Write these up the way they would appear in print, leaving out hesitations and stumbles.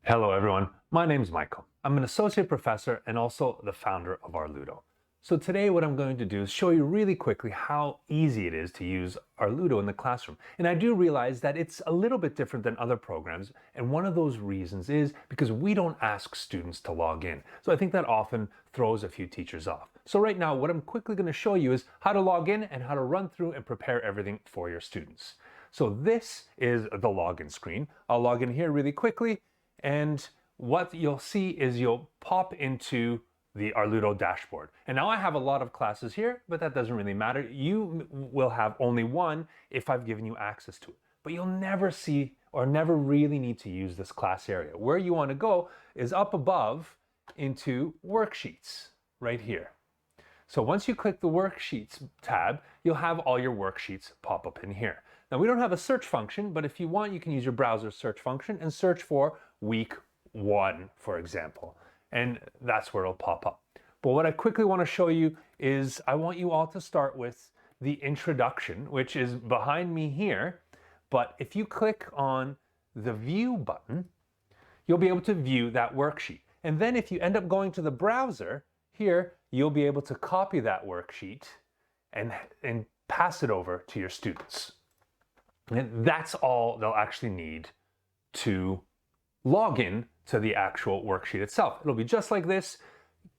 Hello everyone, my name is Michael. I'm an associate professor and also the founder of Arludo. So today what I'm going to do is show you really quickly how easy it is to use Arludo in the classroom. And I do realize that it's a little bit different than other programs, and one of those reasons is because we don't ask students to log in. So I think that often throws a few teachers off. So right now what I'm quickly going to show you is how to log in and how to run through and prepare everything for your students. So this is the login screen. I'll log in here really quickly. And what you'll see is you'll pop into the Arludo dashboard. And now I have a lot of classes here, but that doesn't really matter. You will have only one if I've given you access to it. But you'll never see or never really need to use this class area. Where you want to go is up above into worksheets right here. So once you click the worksheets tab, you'll have all your worksheets pop up in here. Now we don't have a search function, but if you want, you can use your browser search function and search for week 1, for example, and that's where it'll pop up. But what I quickly want to show you is I want you all to start with the introduction, which is behind me here. But if you click on the view button, you'll be able to view that worksheet. And then if you end up going to the browser here, you'll be able to copy that worksheet and pass it over to your students. And that's all they'll actually need to log in to the actual worksheet itself. It'll be just like this.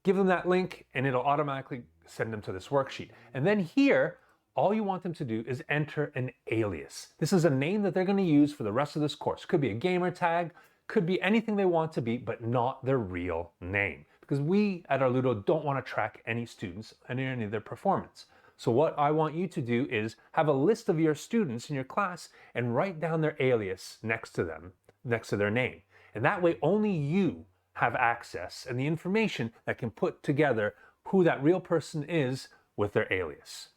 Give them that link and it'll automatically send them to this worksheet. And then here, all you want them to do is enter an alias. This is a name that they're going to use for the rest of this course. Could be a gamer tag, could be anything they want to be, but not their real name. Because we at Arludo don't want to track any students and any of their performance. So what I want you to do is have a list of your students in your class and write down their alias next to them, next to their name. And that way only you have access and the information that can put together who that real person is with their alias.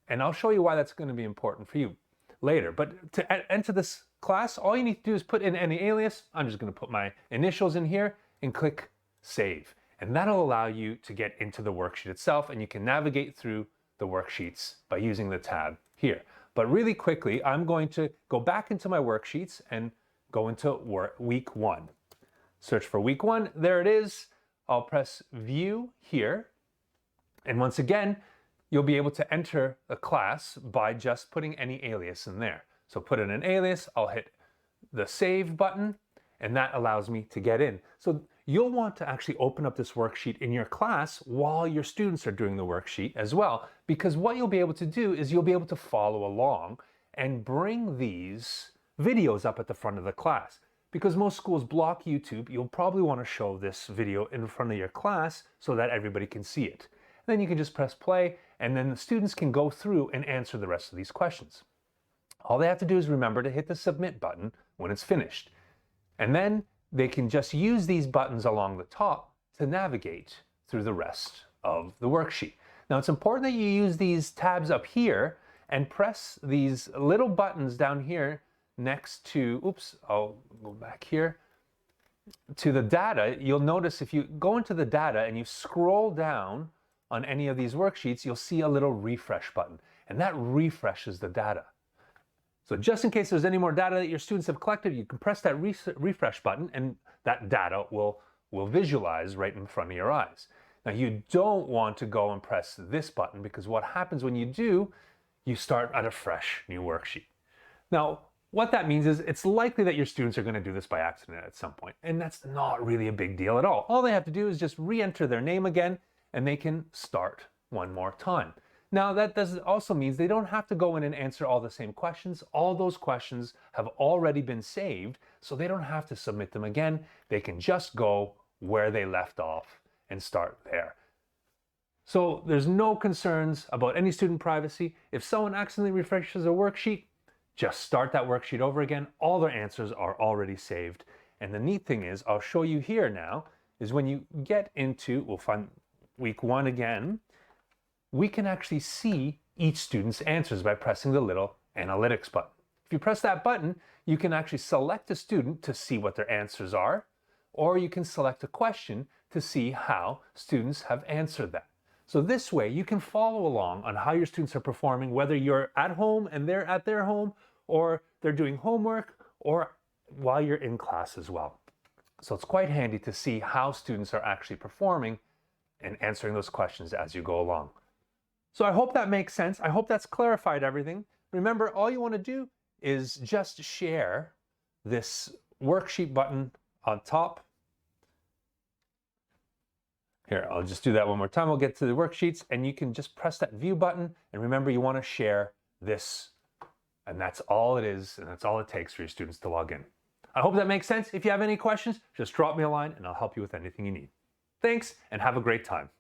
And I'll show you why that's going to be important for you later. But to enter this class, all you need to do is put in any alias. I'm just going to put my initials in here and click Save. And that'll allow you to get into the worksheet itself, and you can navigate through the worksheets by using the tab here. But really quickly, I'm going to go back into my worksheets and go into week 1. Search for week 1. There it is. I'll press View here. And once again, you'll be able to enter a class by just putting any alias in there. So put in an alias, I'll hit the Save button, and that allows me to get in. So you'll want to actually open up this worksheet in your class while your students are doing the worksheet as well, because what you'll be able to do is you'll be able to follow along and bring these videos up at the front of the class. Because most schools block YouTube, you'll probably want to show this video in front of your class so that everybody can see it. Then you can just press play, and then the students can go through and answer the rest of these questions. All they have to do is remember to hit the submit button when it's finished. And then they can just use these buttons along the top to navigate through the rest of the worksheet. Now it's important that you use these tabs up here and press these little buttons down here next to, oops, I'll go back here, to the data. You'll notice if you go into the data and you scroll down on any of these worksheets, you'll see a little refresh button, and that refreshes the data. So just in case there's any more data that your students have collected, you can press that refresh button and that data will visualize right in front of your eyes. Now you don't want to go and press this button, because what happens when you do, you start at a fresh new worksheet. Now, what that means is it's likely that your students are going to do this by accident at some point, and that's not really a big deal at all. All they have to do is just re-enter their name again, and they can start one more time. Now that also means they don't have to go in and answer all the same questions. All those questions have already been saved, so they don't have to submit them again. They can just go where they left off and start there. So there's no concerns about any student privacy. If someone accidentally refreshes a worksheet, just start that worksheet over again. All their answers are already saved. And the neat thing is, I'll show you here now, is when you get into, we'll find week 1 again, we can actually see each student's answers by pressing the little analytics button. If you press that button, you can actually select a student to see what their answers are, or you can select a question to see how students have answered that. So this way you can follow along on how your students are performing, whether you're at home and they're at their home, or they're doing homework, or while you're in class as well. So it's quite handy to see how students are actually performing and answering those questions as you go along. So I hope that makes sense. I hope that's clarified everything. Remember, all you want to do is just share this worksheet button on top. Here, I'll just do that one more time. We'll get to the worksheets and you can just press that view button. And remember, you want to share this. And that's all it is. And that's all it takes for your students to log in. I hope that makes sense. If you have any questions, just drop me a line and I'll help you with anything you need. Thanks and have a great time.